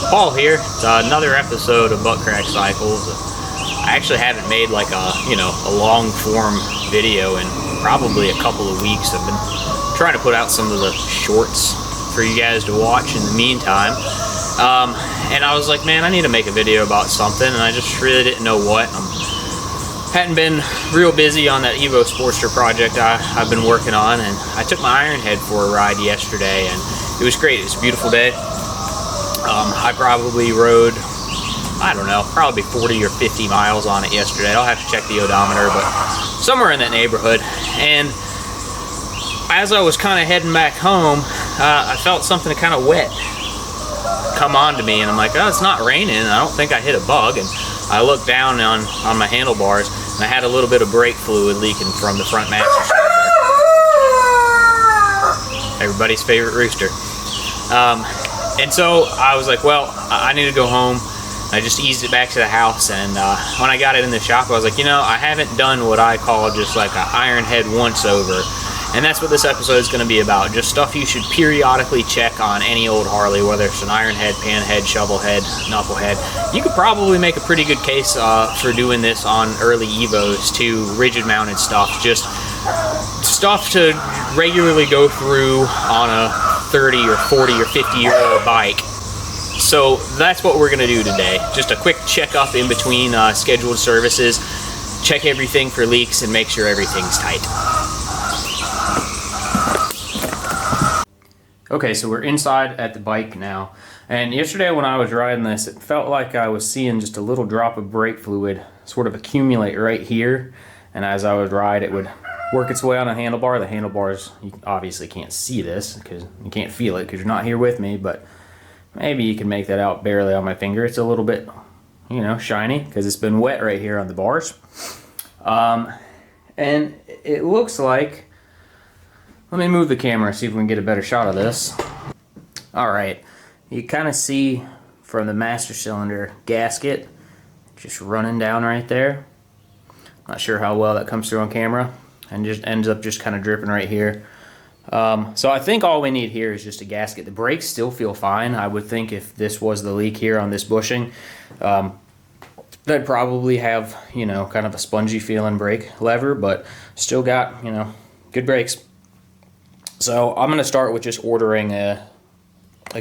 Paul here. It's another episode of Butt Crack Cycles. I actually haven't made like a long form video in probably a couple of weeks. I've been trying to put out some of the shorts for you guys to watch in the meantime. And I was like, man, I need to make a video about something, and I just really didn't know what. Hadn't been real busy on that Evo Sportster project I've been working on, and I took my Ironhead for a ride yesterday, and it was great. It was a beautiful day. I probably rode, I don't know, probably 40 or 50 miles on it yesterday. I'll have to check the odometer, but somewhere in that neighborhood. And as I was kind of heading back home, I felt something kind of wet come on to me, and I'm like, oh, it's not raining. I don't think I hit a bug. And I looked down on my handlebars, and I had a little bit of brake fluid leaking from the front master cylinder. Everybody's favorite rooster. And so I was like, well, I need to go home. I just eased it back to the house, and when I got it in the shop, I was like, I haven't done what I call just like an Ironhead once-over. And that's what this episode is going to be about. Just stuff you should periodically check on any old Harley, whether it's an Ironhead, panhead, shovelhead, knucklehead. You could probably make a pretty good case for doing this on early Evos too, rigid mounted stuff. Just stuff to regularly go through on a 30 or 40 or 50-year-old bike. So that's what we're going to do today. Just a quick checkup in between scheduled services. Check everything for leaks and make sure everything's tight. Okay, so we're inside at the bike now, and yesterday when I was riding this, it felt like I was seeing just a little drop of brake fluid sort of accumulate right here, and as I would ride, it would work its way on a handlebar. The handlebars, you obviously can't see this because you can't feel it because you're not here with me, but maybe you can make that out barely on my finger. It's a little bit, shiny because it's been wet right here on the bars. And it looks like, let me move the camera, see if we can get a better shot of this. Alright, you kind of see from the master cylinder gasket just running down right there. Not sure how well that comes through on camera, and just ends up just kind of dripping right here. So I think all we need here is just a gasket. The brakes still feel fine. I would think if this was the leak here on this bushing, they'd probably have, kind of a spongy feeling brake lever, but still got, good brakes. So I'm going to start with just ordering a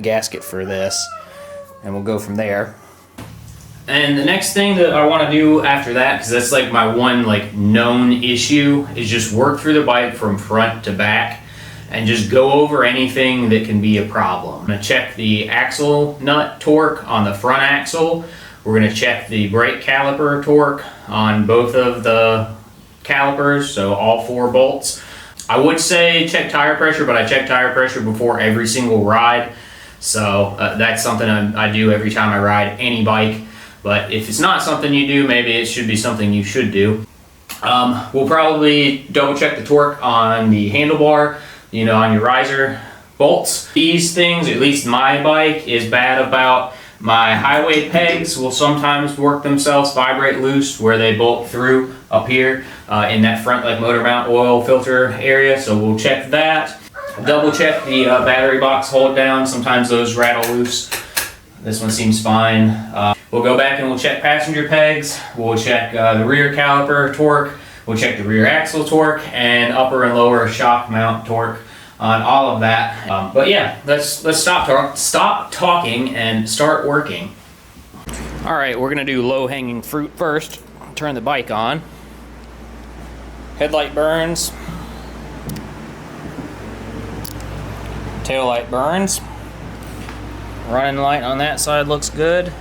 gasket for this, and we'll go from there. And the next thing that I want to do after that, because that's like my one known issue, is just work through the bike from front to back and just go over anything that can be a problem. I'm going to check the axle nut torque on the front axle. We're going to check the brake caliper torque on both of the calipers, so all 4 bolts. I would say check tire pressure, but I check tire pressure before every single ride. So that's something I do every time I ride any bike. But if it's not something you do, maybe it should be something you should do. We'll probably double check the torque on the handlebar, on your riser bolts. These things, at least my bike, is bad about. My highway pegs will sometimes work themselves, vibrate loose where they bolt through up here in that front motor mount oil filter area, so we'll check that. Double check the battery box hold down. Sometimes those rattle loose. This one seems fine. We'll go back and we'll check passenger pegs. We'll check the rear caliper torque. We'll check the rear axle torque and upper and lower shock mount torque on all of that. But yeah, let's stop talking and start working. All right, we're gonna do low-hanging fruit first. Turn the bike on. Headlight burns. Tail light burns. Running light on that side looks good.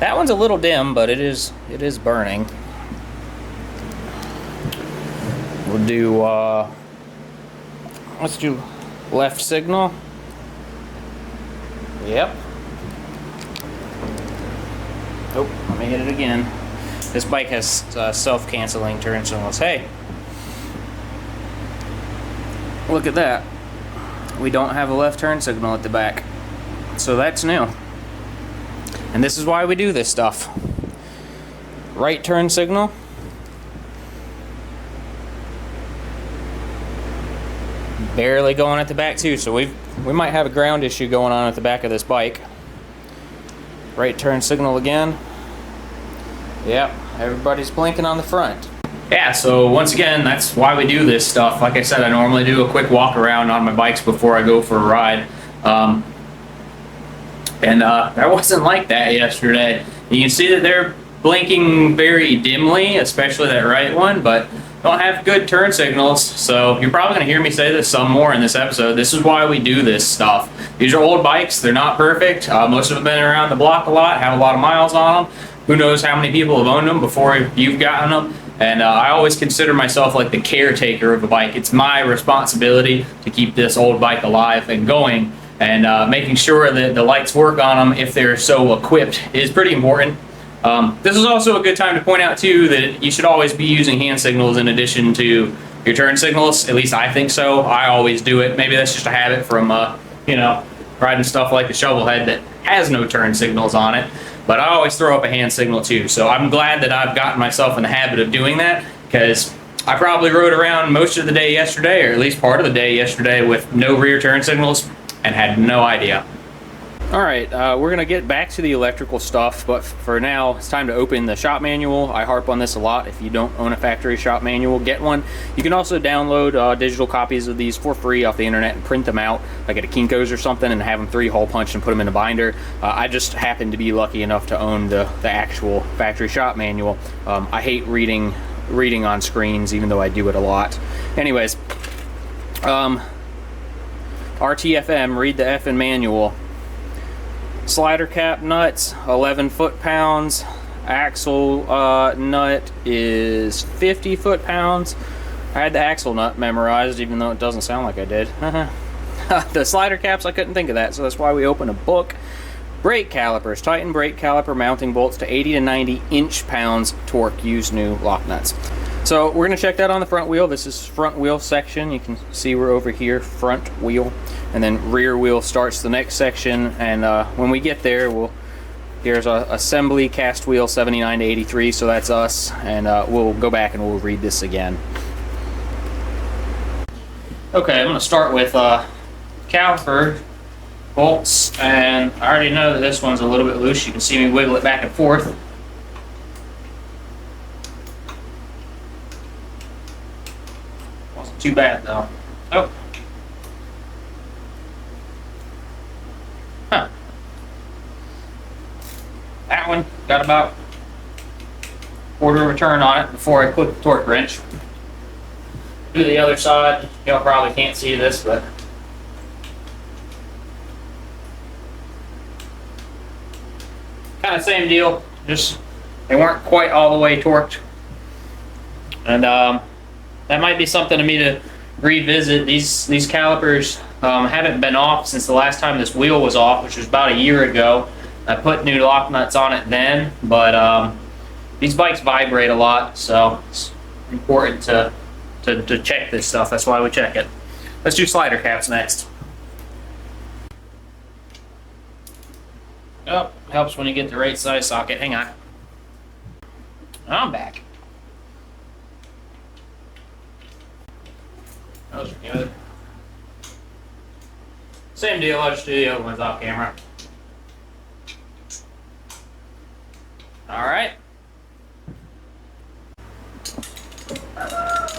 That one's a little dim, but it is burning. We'll do let's do left signal. Yep. Oh, let me hit it again. This bike has self-canceling turn signals. Hey, look at that. We don't have a left turn signal at the back. So that's new. And this is why we do this stuff. Right turn signal. Barely going at the back too, so we might have a ground issue going on at the back of this bike. Right turn signal again. Yep, everybody's blinking on the front. Yeah, so once again, that's why we do this stuff. Like I said, I normally do a quick walk around on my bikes before I go for a ride. That wasn't like that yesterday. You can see that they're blinking very dimly, especially that right one, but don't have good turn signals. So you're probably going to hear me say this some more in this episode. This is why we do this stuff. These are old bikes. They're not perfect. Most of them have been around the block a lot, have a lot of miles on them. Who knows how many people have owned them before you've gotten them. And I always consider myself like the caretaker of a bike. It's my responsibility to keep this old bike alive and going. And making sure that the lights work on them if they're so equipped is pretty important. This is also a good time to point out too that you should always be using hand signals in addition to your turn signals. At least I think so. I always do it. Maybe that's just a habit from riding stuff like the Shovelhead that has no turn signals on it. But I always throw up a hand signal too. So I'm glad that I've gotten myself in the habit of doing that, because I probably rode around most of the day yesterday, or at least part of the day yesterday, with no rear turn signals and had no idea. Alright, we're going to get back to the electrical stuff, but for now, it's time to open the shop manual. I harp on this a lot. If you don't own a factory shop manual, get one. You can also download digital copies of these for free off the internet and print them out, like at a Kinko's or something, and have them 3-hole punched and put them in a binder. I just happen to be lucky enough to own the actual factory shop manual. I hate reading on screens, even though I do it a lot. Anyways, RTFM, read the effing manual. Slider cap nuts, 11 foot-pounds. Axle nut is 50 foot-pounds. I had the axle nut memorized, even though it doesn't sound like I did. The slider caps, I couldn't think of that, so that's why we opened a book. Brake calipers, Titan brake caliper mounting bolts to 80 to 90 inch-pounds torque. Use new lock nuts. So we're going to check that on the front wheel. This is front wheel section. You can see we're over here, front wheel. And then rear wheel starts the next section. And when we get there, here's a assembly cast wheel 79 to 83. So that's us. And we'll go back and we'll read this again. Okay, I'm going to start with caliper bolts. And I already know that this one's a little bit loose. You can see me wiggle it back and forth. Too bad though. Oh. Huh. That one got about quarter of a turn on it before I put the torque wrench. Do the other side. Y'all probably can't see this, but kind of same deal. Just they weren't quite all the way torqued. And that might be something to me to revisit. These calipers haven't been off since the last time this wheel was off, which was about a year ago. I put new lock nuts on it then, but these bikes vibrate a lot, so it's important to check this stuff. That's why we check it. Let's do slider caps next. Oh, helps when you get the right size socket. Hang on. I'm back. Those are good. Same deal, I'll just do the other ones off camera. Alright.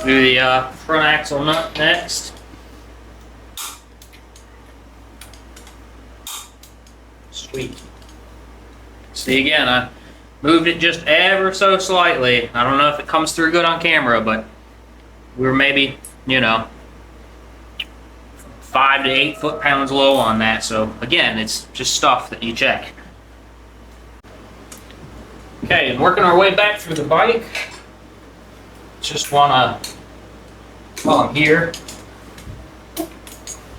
Do the front axle nut next. Sweet. See again, I moved it just ever so slightly. I don't know if it comes through good on camera, but we were maybe, 5 to 8 foot-pounds low on that. So again, it's just stuff that you check. Okay, and working our way back through the bike. Just wanna, while I'm here,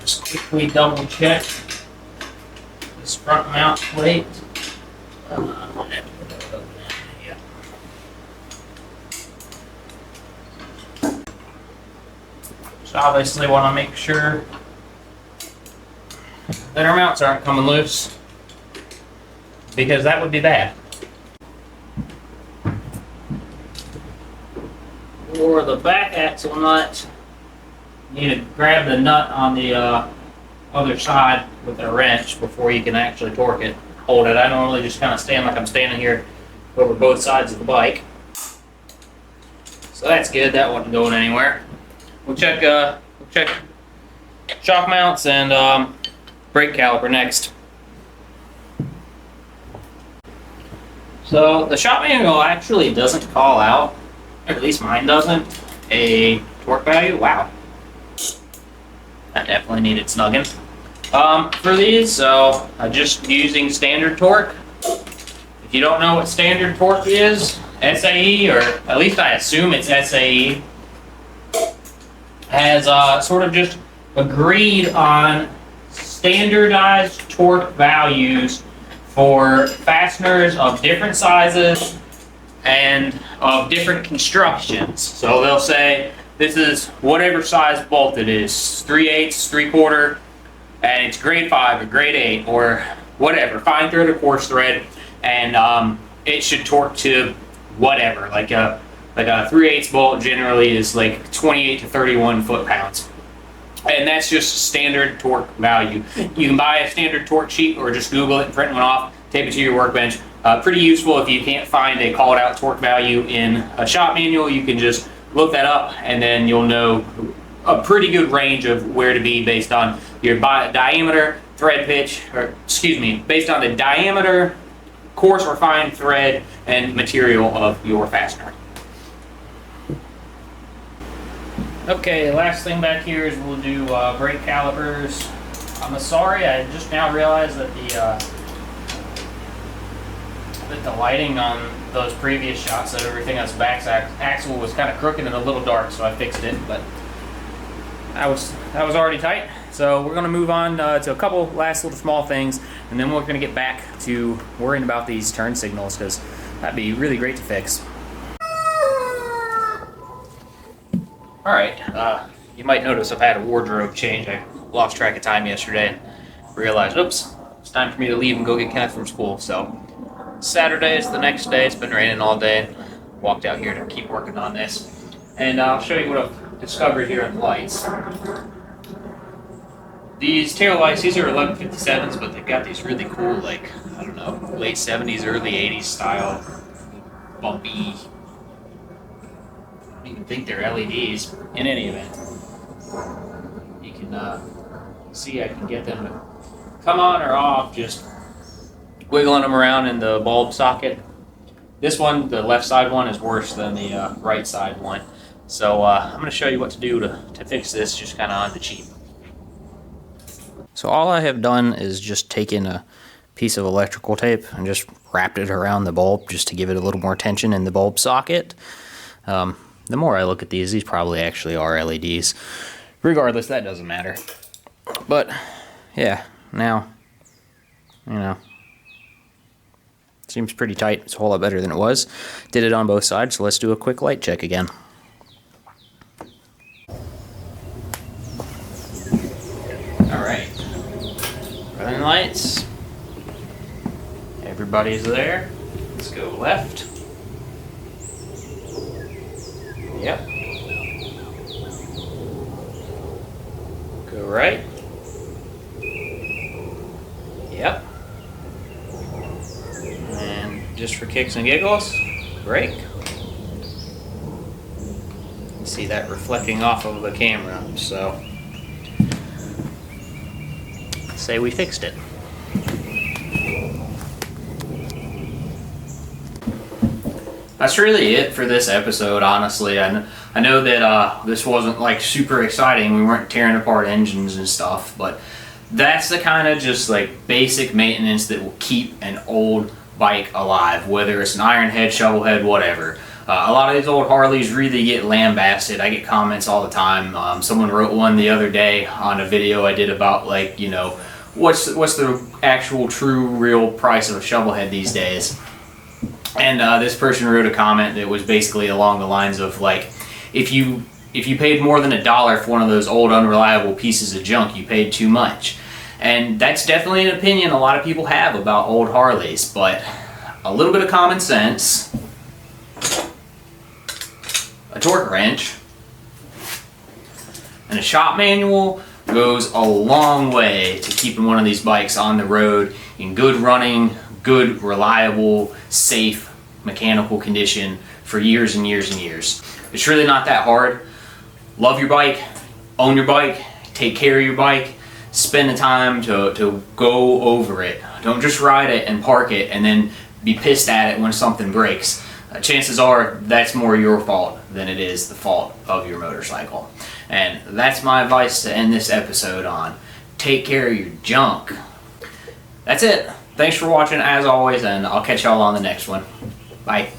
just quickly double check this front mount plate. Yeah. So obviously want to make sure that our mounts aren't coming loose, because that would be bad. For the back axle nut, you need to grab the nut on the other side with a wrench before you can actually torque it. hold it. I normally just kind of stand like I'm standing here over both sides of the bike. So that's good. That wasn't going anywhere. We'll check shock mounts and brake caliper next. So the shop manual actually doesn't call out, or at least mine doesn't, a torque value. Wow. That definitely needed snugging. For these, so just using standard torque. If you don't know what standard torque is, SAE, or at least I assume it's SAE, has sort of just agreed on standardized torque values for fasteners of different sizes and of different constructions. So they'll say this is whatever size bolt it is, 3/8, 3/4, and it's grade 5 or grade 8 or whatever, fine thread or coarse thread, and it should torque to whatever. Like a 3/8 bolt generally is like 28 to 31 foot-pounds. And that's just standard torque value. You can buy a standard torque sheet or just Google it and print one off, tape it to your workbench. Pretty useful if you can't find a called out torque value in a shop manual. You can just look that up and then you'll know a pretty good range of where to be based on your diameter, thread pitch, or excuse me, based on the diameter, coarse or fine thread, and material of your fastener. Okay, last thing back here is we'll do brake calipers. I'm sorry, I just now realized that the lighting on those previous shots, that everything on the back axle was kind of crooked and a little dark, so I fixed it. But that was already tight. So we're going to move on to a couple last little small things, and then we're going to get back to worrying about these turn signals, because that'd be really great to fix. Alright, you might notice I've had a wardrobe change. I lost track of time yesterday and realized, oops, it's time for me to leave and go get Kenneth from school. So Saturday is the next day. It's been raining all day. Walked out here to keep working on this. And I'll show you what I've discovered here on the lights. These tail lights, these are 1157s, but they've got these really cool, like, I don't know, late 70s, early 80s style, bumpy, I don't even think they're LEDs. In any event, you can see I can get them to come on or off, just wiggling them around in the bulb socket. This one, the left side one, is worse than the right side one. So I'm going to show you what to do to fix this, just kind of on the cheap. So all I have done is just taken a piece of electrical tape and just wrapped it around the bulb just to give it a little more tension in the bulb socket. The more I look at these probably actually are LEDs. Regardless, that doesn't matter. But yeah, now, you know, seems pretty tight. It's a whole lot better than it was. Did it on both sides, so let's do a quick light check again. Alright, running lights. Everybody's there. Let's go left. Yep. Go right. Yep. And just for kicks and giggles, brake. See that reflecting off of the camera, so say we fixed it. That's really it for this episode, honestly. I know that this wasn't like super exciting. We weren't tearing apart engines and stuff, but that's the kind of just like basic maintenance that will keep an old bike alive, whether it's an Ironhead, shovelhead, whatever. A lot of these old Harleys really get lambasted. I get comments all the time. Someone wrote one the other day on a video I did about, like, you know, what's the actual true real price of a shovelhead these days. And this person wrote a comment that was basically along the lines of, like, if you paid more than $1 for one of those old unreliable pieces of junk, you paid too much. And that's definitely an opinion a lot of people have about old Harleys, but a little bit of common sense, a torque wrench, and a shop manual goes a long way to keeping one of these bikes on the road in good running, good, reliable, safe, mechanical condition for years and years and years. It's really not that hard. Love your bike, own your bike, take care of your bike, spend the time to go over it. Don't just ride it and park it and then be pissed at it when something breaks. Chances are that's more your fault than it is the fault of your motorcycle. And that's my advice to end this episode on. Take care of your junk. That's it. Thanks for watching as always, and I'll catch y'all on the next one. Bye.